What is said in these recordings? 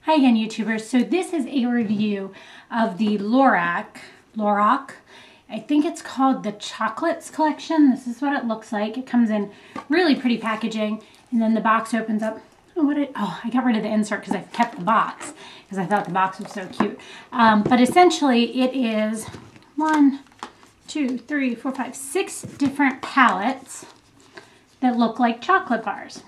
Hi again, YouTubers. So this is a review of the Lorac. I think it's called the Chocolates collection. This is what it looks like. It comes in really pretty packaging, and then the box opens up. I got rid of the insert because I kept the box because I thought the box was so cute. But essentially, it is 1, 2, 3, 4, 5, 6 different palettes that look like chocolate bars.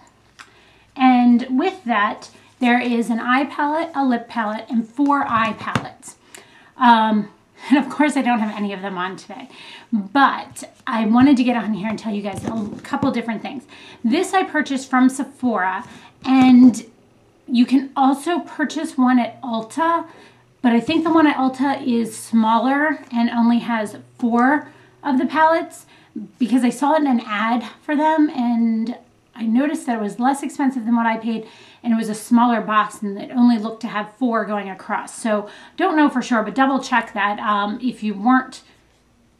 And with that, there is an eye palette, a lip palette, and 4 eye palettes. And of course, I don't have any of them on today. But I wanted to get on here and tell you guys a couple different things. This I purchased from Sephora, and you can also purchase one at Ulta. But I think the one at Ulta is smaller and only has 4 of the palettes because I saw it in an ad for them, and I noticed that it was less expensive than what I paid, and it was a smaller box, and it only looked to have 4 going across. So don't know for sure, but double check that. If you weren't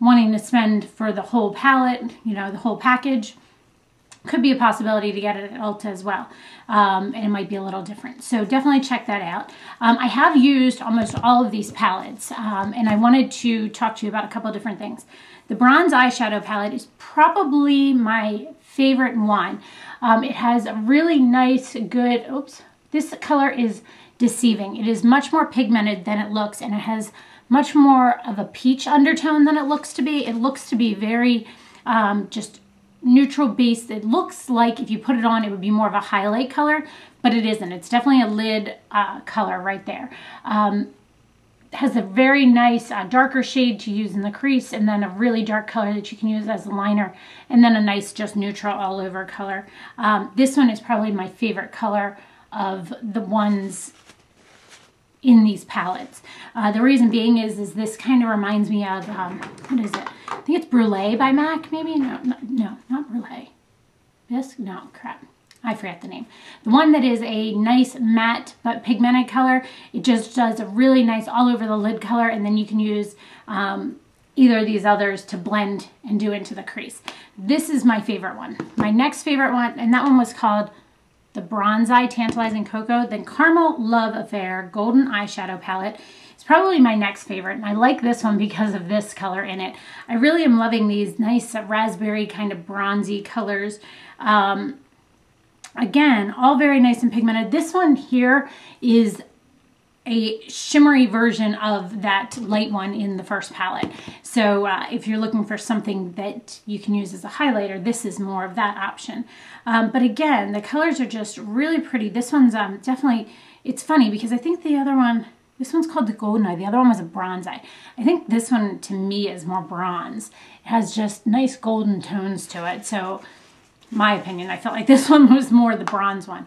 wanting to spend for the whole palette, you know, the whole package, could be a possibility to get it at Ulta as well. And it might be a little different. So definitely check that out. I have used almost all of these palettes, and I wanted to talk to you about a couple of different things. The bronze eyeshadow palette is probably my favorite one. It has a really nice, good, this color is deceiving. It is much more pigmented than it looks, and it has much more of a peach undertone than it looks to be. It looks to be very just neutral base. It looks like if you put it on, it would be more of a highlight color, but it isn't. It's definitely a lid color right there. Has a very nice darker shade to use in the crease, and then a really dark color that you can use as a liner, and then a nice just neutral all over color. This one is probably my favorite color of the ones in these palettes. The reason being is this kind of reminds me of, what is it? I think it's Brule by MAC, maybe? No, not Brule. No, crap. I forget the name. The one that is a nice matte but pigmented color. It just does a really nice all over the lid color, and then you can use either of these others to blend and do into the crease. This is my favorite one. My next favorite one, and that one was called the Bronze Eye Tantalizing Cocoa. The Caramel Love Affair Golden Eyeshadow Palette. It's probably my next favorite, and I like this one because of this color in it. I really am loving these nice raspberry kind of bronzy colors. Again, all very nice and pigmented. This one here is a shimmery version of that light one in the first palette. So if you're looking for something that you can use as a highlighter, this is more of that option. But again, the colors are just really pretty. This one's definitely, it's funny because I think the other one, this one's called the Golden Eye. The other one was a Bronze Eye. I think this one to me is more bronze. It has just nice golden tones to it. So my opinion, I felt like this one was more the bronze one.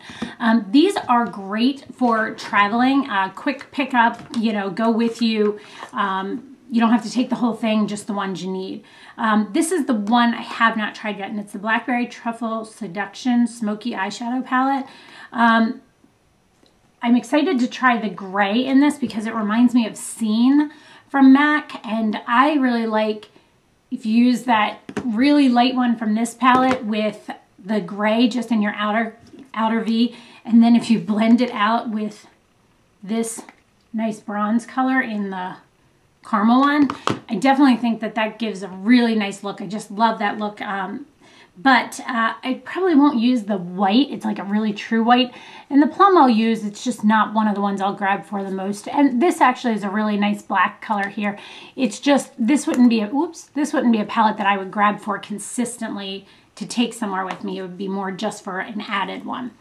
These are great for traveling, quick pickup, you know, go with you. You don't have to take the whole thing, just the ones you need. This is the one I have not tried yet, and it's the Blackberry Truffle Seduction Smoky Eyeshadow Palette. I'm excited to try the gray in this because it reminds me of Scene from MAC, and I really like if you use that really light one from this palette with the gray just in your outer V, and then if you blend it out with this nice bronze color in the caramel one, I definitely think that that gives a really nice look. I just love that look. But I probably won't use the white. It's like a really true white. And the plum I'll use, it's just not one of the ones I'll grab for the most. And this actually is a really nice black color here. It's just, this wouldn't be a palette that I would grab for consistently to take somewhere with me. It would be more just for an added one.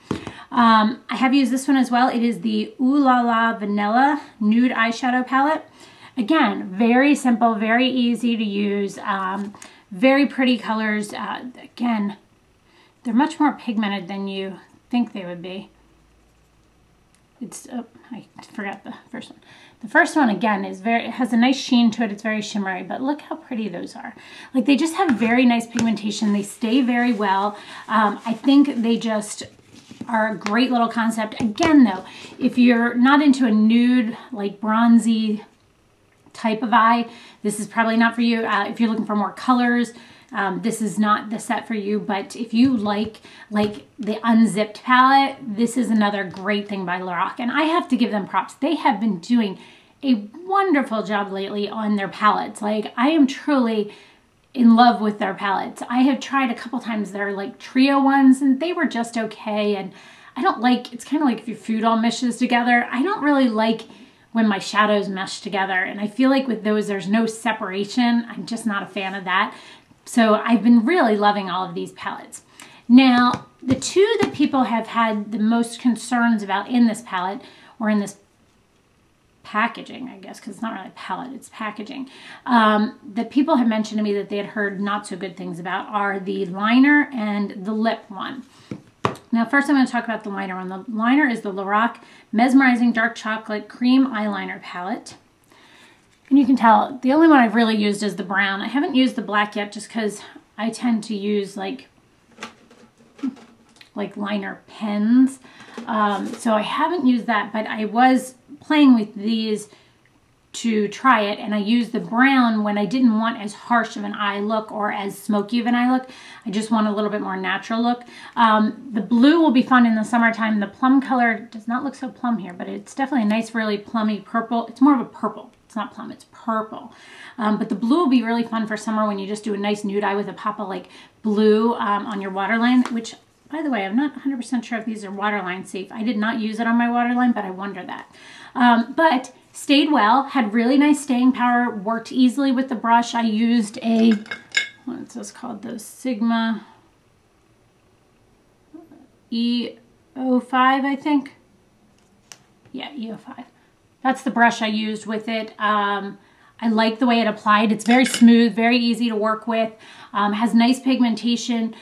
I have used this one as well. It is the Ooh La La Vanilla Nude Eyeshadow Palette. Again, very simple, very easy to use. Very pretty colors. Again, they're much more pigmented than you think they would be. It's, I forgot the first one. The first one, again, is it has a nice sheen to it. It's very shimmery, but look how pretty those are. Like, they just have very nice pigmentation. They stay very well. I think they just are a great little concept. Again, though, if you're not into a nude, like bronzy type of eye, this is probably not for you. If you're looking for more colors, this is not the set for you, but if you like the unzipped palette, this is another great thing by Lorac. And I have to give them props. They have been doing a wonderful job lately on their palettes. Like, I am truly in love with their palettes. I have tried a couple times their like trio ones and they were just okay. And I don't like, it's kind of like if your food all meshes together. I don't really like when my shadows mesh together. And I feel like with those, there's no separation. I'm just not a fan of that. So I've been really loving all of these palettes. Now, the two that people have had the most concerns about in this palette, or in this packaging, I guess, because it's not really a palette, it's packaging, that people have mentioned to me that they had heard not so good things about are the liner and the lip one. Now, first I'm going to talk about the liner one. The liner is the Lorac Mesmerizing Dark Chocolate Cream Eyeliner Palette. And you can tell, the only one I've really used is the brown. I haven't used the black yet just because I tend to use like liner pens. So I haven't used that, but I was playing with these to try it, and I used the brown when I didn't want as harsh of an eye look or as smoky of an eye look. I just want a little bit more natural look. The blue will be fun in the summertime. The plum color does not look so plum here, but it's definitely a nice, really plummy purple. It's more of a purple. It's not plum, it's purple. But the blue will be really fun for summer when you just do a nice nude eye with a pop of like blue on your waterline, which, by the way, I'm not 100% sure if these are waterline safe. I did not use it on my waterline, but I wonder that. But stayed well, had really nice staying power, worked easily with the brush. I used a, what's this called? The Sigma E05, I think. Yeah, E05. That's the brush I used with it. I like the way it applied. It's very smooth, very easy to work with. Has nice pigmentation,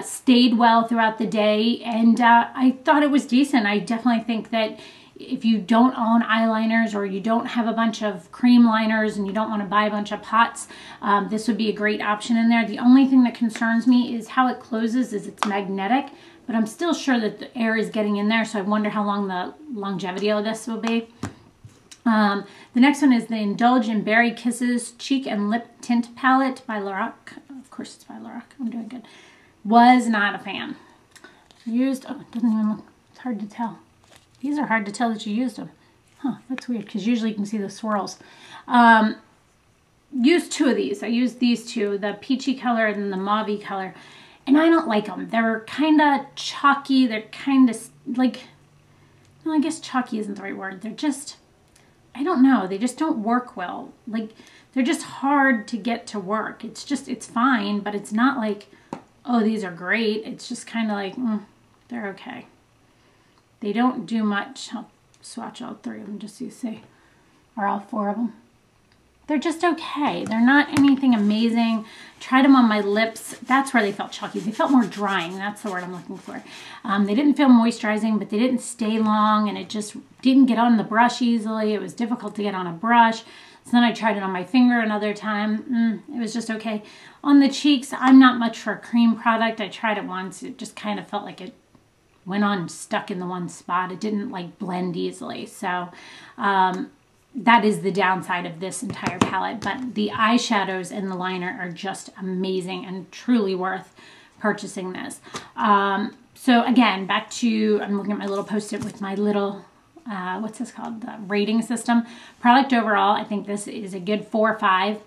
stayed well throughout the day, and I thought it was decent. I definitely think that if you don't own eyeliners or you don't have a bunch of cream liners and you don't want to buy a bunch of pots, this would be a great option in there. The only thing that concerns me is how it closes, is it's magnetic, but I'm still sure that the air is getting in there, so I wonder how long the longevity of this will be. The next one is the Indulge in Berry Kisses Cheek and Lip Tint Palette by Lorac. Of course it's by Lorac. I'm doing good. Was not a fan. Used, oh, it doesn't even look, it's hard to tell. These are hard to tell that you used them. Huh, that's weird, because usually you can see the swirls. Used two of these. I used these two, the peachy color and the mauve color, and I don't like them. They're kind of chalky. They're kind of like, well, I guess chalky isn't the right word. They're just, I don't know. They just don't work well. Like, they're just hard to get to work. It's just, it's fine, but it's not like, oh, these are great. It's just kind of like, they're okay. They don't do much. I'll swatch all three of them just so you see, or all four of them. They're just okay. They're not anything amazing. Tried them on my lips. That's where they felt chalky. They felt more drying. That's the word I'm looking for. They didn't feel moisturizing, but they didn't stay long, and it just didn't get on the brush easily. It was difficult to get on a brush. So then I tried it on my finger another time. It was just okay. On the cheeks, I'm not much for a cream product. I tried it once. It just kind of felt like it went on stuck in the one spot. It didn't like blend easily. So that is the downside of this entire palette. But the eyeshadows and the liner are just amazing and truly worth purchasing this. So again, back to, I'm looking at my little post-it with my little, what's this called? The rating system. Product overall, I think this is a good 4 or 5.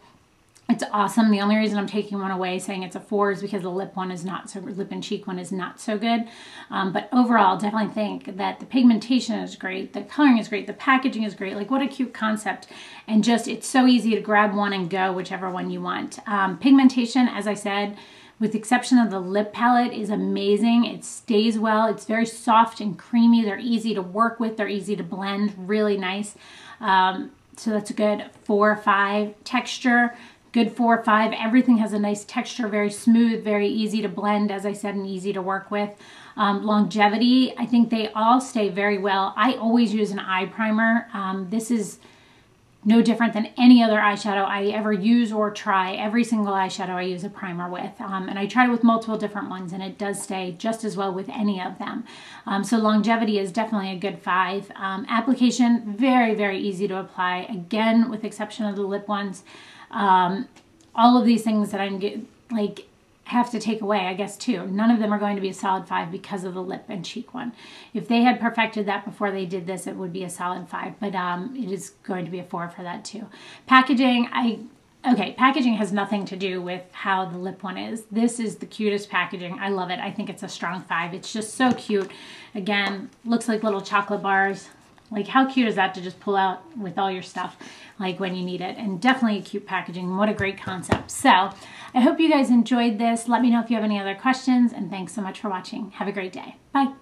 It's awesome. The only reason I'm taking one away saying it's a 4 is because the lip one is not so, lip and cheek one is not so good. But overall, definitely think that the pigmentation is great. The coloring is great. The packaging is great. Like, what a cute concept. And just, it's so easy to grab one and go, whichever one you want. Pigmentation, as I said, with the exception of the lip palette, is amazing. It stays well. It's very soft and creamy. They're easy to work with. They're easy to blend. Really nice. So that's a good 4 or 5. Texture, good 4 or 5. Everything has a nice texture, very smooth, very easy to blend, as I said, and easy to work with. Longevity, I think they all stay very well. I always use an eye primer. This is no different than any other eyeshadow I ever use or try. Every single eyeshadow I use a primer with. And I tried it with multiple different ones, and it does stay just as well with any of them. So longevity is definitely a good 5. Application, very, very easy to apply. Again, with the exception of the lip ones. All of these things that I'm getting, like have to take away, I guess, 2. None of them are going to be a solid 5 because of the lip and cheek one. If they had perfected that before they did this, it would be a solid 5, but it is going to be a 4 for that too. Packaging, packaging has nothing to do with how the lip one is. This is the cutest packaging. I love it. I think it's a strong 5. It's just so cute. Again, looks like little chocolate bars. Like, how cute is that to just pull out with all your stuff, like, when you need it? And definitely cute packaging. What a great concept. So, I hope you guys enjoyed this. Let me know if you have any other questions, and thanks so much for watching. Have a great day. Bye.